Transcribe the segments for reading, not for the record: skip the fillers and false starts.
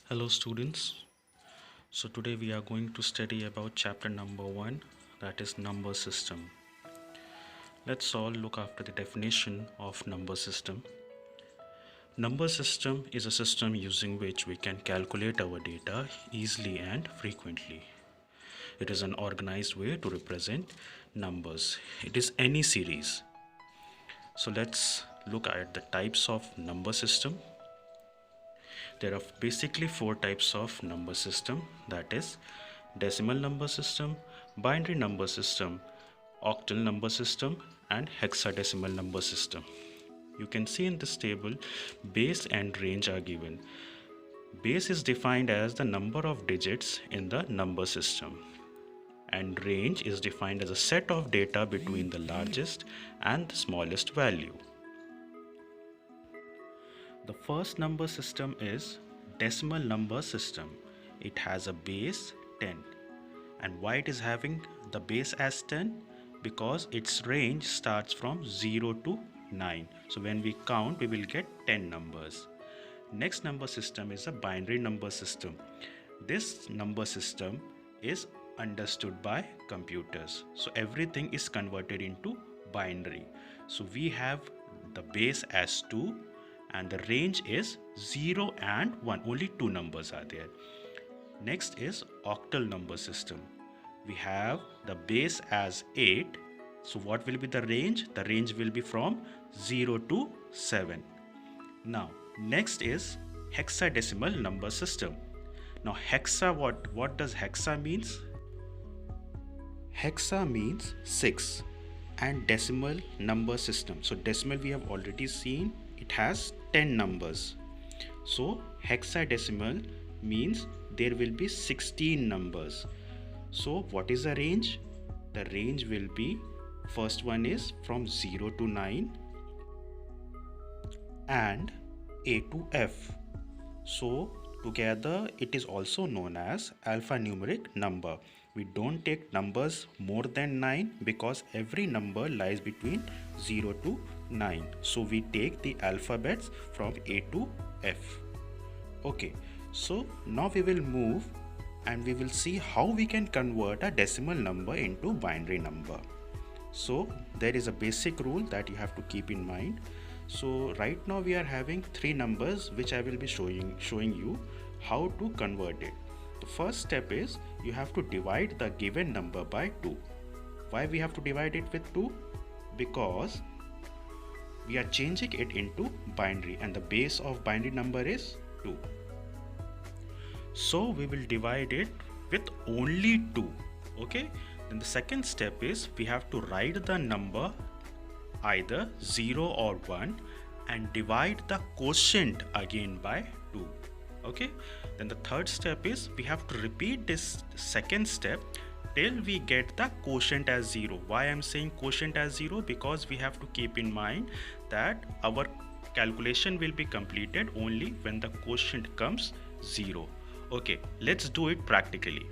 Hello students. So today we are going to study about chapter number 1, that is number system. Let's all look after the definition of number system. Number system is a system using which we can calculate our data easily and frequently. It is an organized way to represent numbers. It is any series. So let's look at the types of number system. There are basically four types of number system, that is decimal number system, binary number system, octal number system, and hexadecimal number system. You can see in this table base and range are given. Base is defined as the number of digits in the number system, and range is defined as a set of data between the largest and the smallest value. The first number system is decimal number system. It has a base 10. And why it is having the base as 10? Because its range starts from 0 to 9. So when we count, we will get 10 numbers. Next number system is a binary number system. This number system is understood by computers. So everything is converted into binary. So we have the base as 2 and the range is 0 and 1. Only two numbers are there. Next is octal number system. We have the base as 8. So what will be the range? The range will be from 0 to 7. Now next is hexadecimal number system. Now hexa, what does hexa means? Hexa means 6 and decimal number system. So decimal we have already seen, it has 10 numbers. So hexadecimal means there will be 16 numbers. So what is the range? The range will be, first one is from 0 to 9 and A to F. So together it is also known as alphanumeric number. We don't take numbers more than 9 because every number lies between 0 to 9. So we take the alphabets from A to F. Okay, so now we will move and we will see how we can convert a decimal number into binary number. So there is a basic rule that you have to keep in mind. So right now we are having three numbers which I will be showing you how to convert it. The first step is you have to divide the given number by 2. Why we have to divide it with 2? Because we are changing it into binary and the base of binary number is 2. So we will divide it with only 2. Okay. Then the second step is we have to write the number either 0 or 1 and divide the quotient again by 2. Okay. Then the third step is we have to repeat this second step till we get the quotient as 0. Why I am saying quotient as 0? Because we have to keep in mind that our calculation will be completed only when the quotient comes 0. Okay, let's do it practically.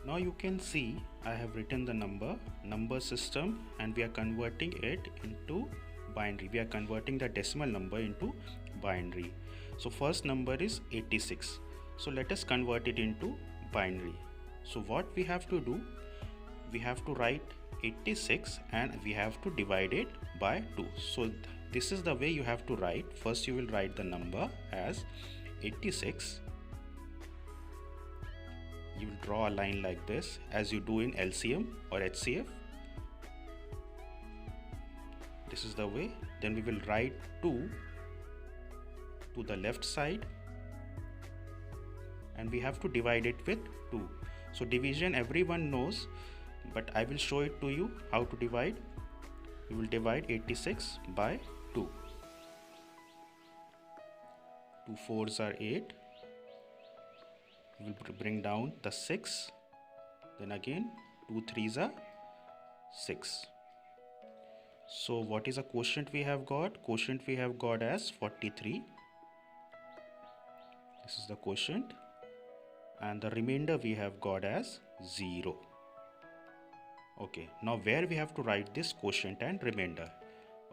Now you can see I have written the number system, and we are converting it into binary. We are converting the decimal number into binary. So first number is 86. So let us convert it into binary. So what we have to do, we have to write 86 and we have to divide it by 2. So this is the way you have to write. First you will write the number as 86. You will draw a line like this as you do in LCM or HCF. This is the way. Then we will write 2 to the left side and we have to divide it with 2. So division everyone knows, but I will show it to you how to divide. We will divide 86 by 2. 2 4s are 8. We will bring down the 6. Then again 2 3s are 6. So what is a quotient we have got? Quotient we have got as 43. This is the quotient. And the remainder we have got as 0. Okay, now where we have to write this quotient and remainder?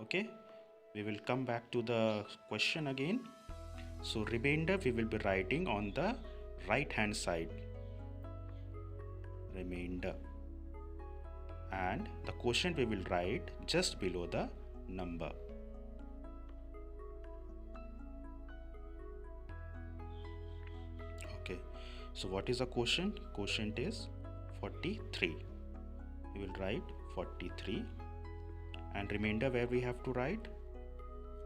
Okay, We will come back to the question again. So remainder we will be writing on the right hand side, remainder, and the quotient we will write just below the number. Okay, so what is the quotient? Quotient is 43. We will write 43, and remainder where we have to write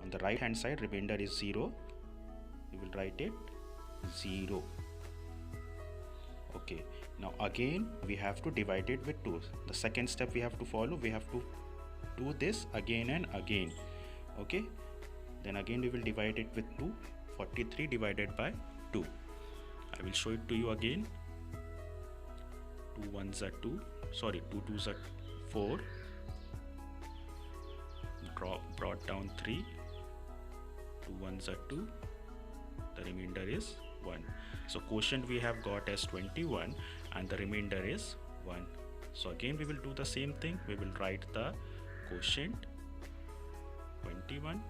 on the right hand side, remainder is 0. We will write it 0. Okay, now again we have to divide it with 2. The second step we have to follow, we have to do this again and again. Okay, then again we will divide it with 2. 43 divided by 2. I will show it to you again. 2 1s are 2, sorry, 2 2s are 4, brought down 3, 2 1s are 2, the remainder is 1. So quotient we have got as 21 and the remainder is 1. So again we will do the same thing. We will write the quotient 21 .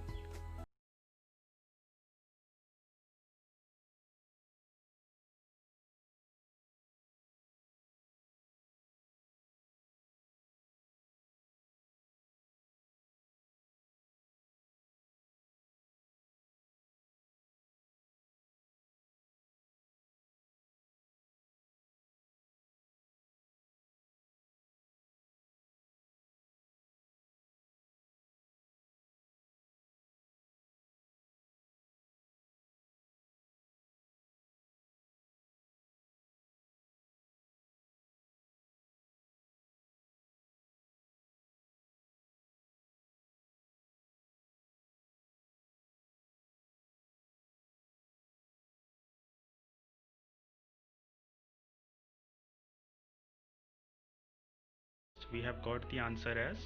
We have got the answer as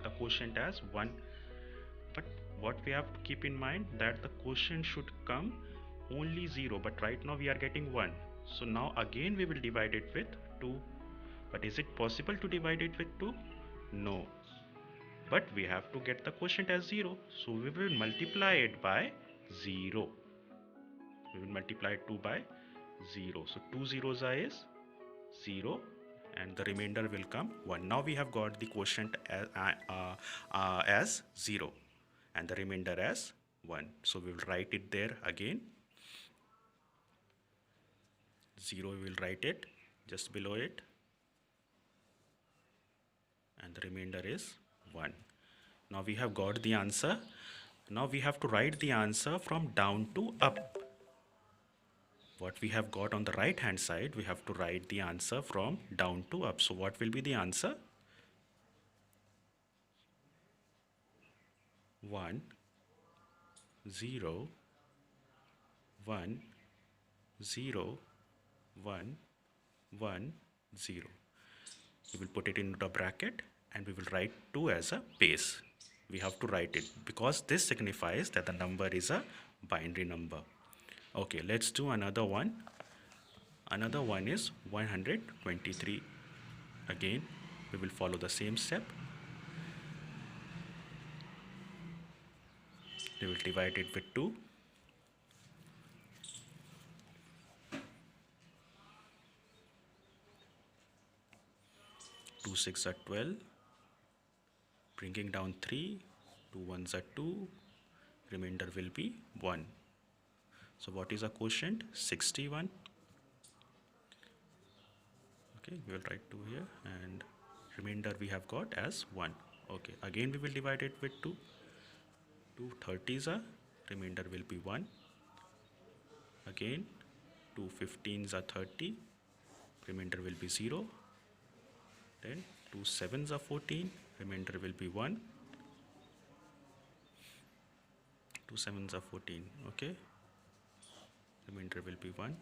the quotient as 1, but what we have to keep in mind that the quotient should come only 0, but right now we are getting 1. So now again we will divide it with 2. But is it possible to divide it with 2? No, but we have to get the quotient as 0, so we will multiply it by 0. We will multiply 2 by 0, so 2 zeros are is 0 and the remainder will come 1. Now we have got the quotient as 0 and the remainder as 1. So we will write it there again. 0 we will write it just below it and the remainder is 1. Now we have got the answer. Now we have to write the answer from down to up. What we have got on the right hand side, we have to write the answer from down to up. So what will be the answer? 1 0 1 0 1 1 0. We will put it in the bracket and we will write 2 as a base. We have to write it because this signifies that the number is a binary number. Okay, let's do another one. Another one is 123. Again, we will follow the same step. We will divide it with 2. 2 6 are 12. Bringing down 3. 2 1s are 2. Remainder will be 1. So what is a quotient? 61. Okay, we will write 2 here and remainder we have got as 1. Okay, again we will divide it with 2. 2 30s are, remainder will be 1. Again 2 15s are 30, remainder will be 0. Then 2 7s are 14, remainder will be 1. 2 7s are 14, okay, remainder will be 1.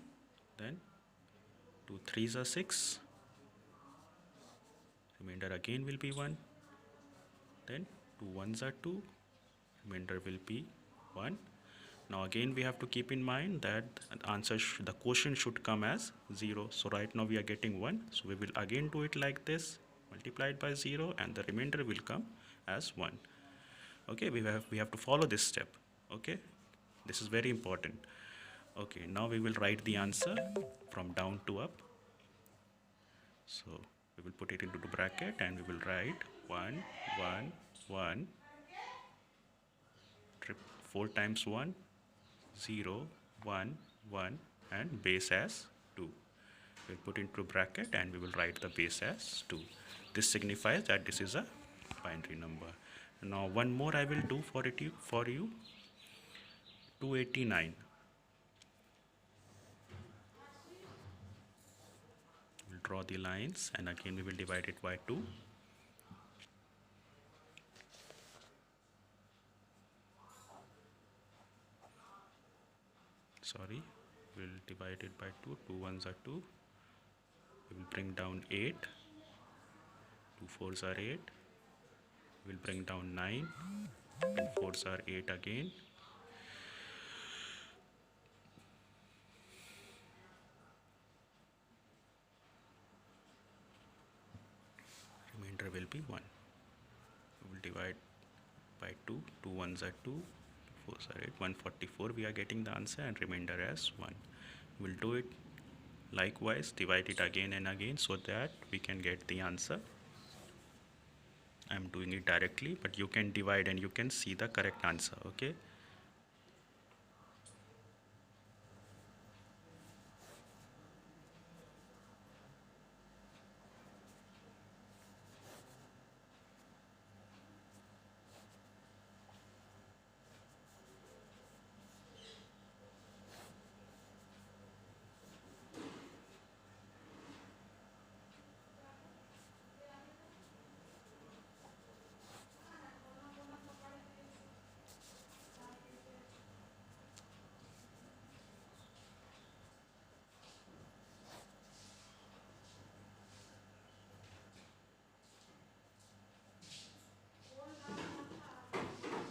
Then 2 3s are 6, remainder again will be 1. Then 2 1s are 2, remainder will be 1. Now again we have to keep in mind that the quotient should come as 0. So right now we are getting 1. So we will again do it like this, multiply it by 0 and the remainder will come as 1. Okay, we have to follow this step. Okay, this is very important. Okay, now we will write the answer from down to up. So we will put it into the bracket and we will write 1 1 1 4 times 1 0 1 1 and base as 2. We'll put into bracket and we will write the base as 2. This signifies that this is a binary number. Now one more I will do for you 289. We'll draw the lines and again we will divide it by 2. Sorry, we'll divide it by 2. 2 ones are 2. We will bring down 8. 2 fours are 8. We'll bring down 9. 2 fours are 8 again. Remainder will be 1. We will divide by 2. 2 ones are 2. 2 fours are 8. 144 we are getting the answer and remainder as 1. We'll do it likewise, divide it again and again so that we can get the answer. I'm doing it directly, but you can divide and you can see the correct answer. Okay.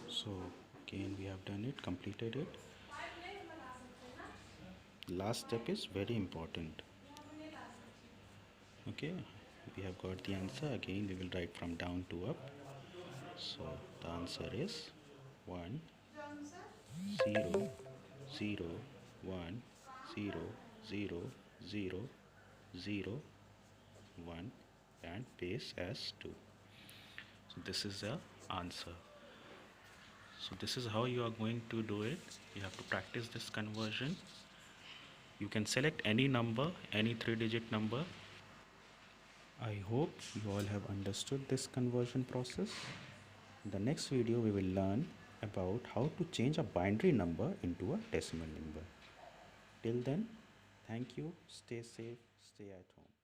So again we have done it, completed it. Last step is very important. Okay, we have got the answer. Again we will write from down to up. So the answer is 1 0 0 1 0 0 0 0 1 and base as 2. So this is the answer. So this is how you are going to do it. You have to practice this conversion. You can select any number, any 3-digit number. I hope you all have understood this conversion process. In the next video we will learn about how to change a binary number into a decimal number. Till then, thank you, stay safe, stay at home.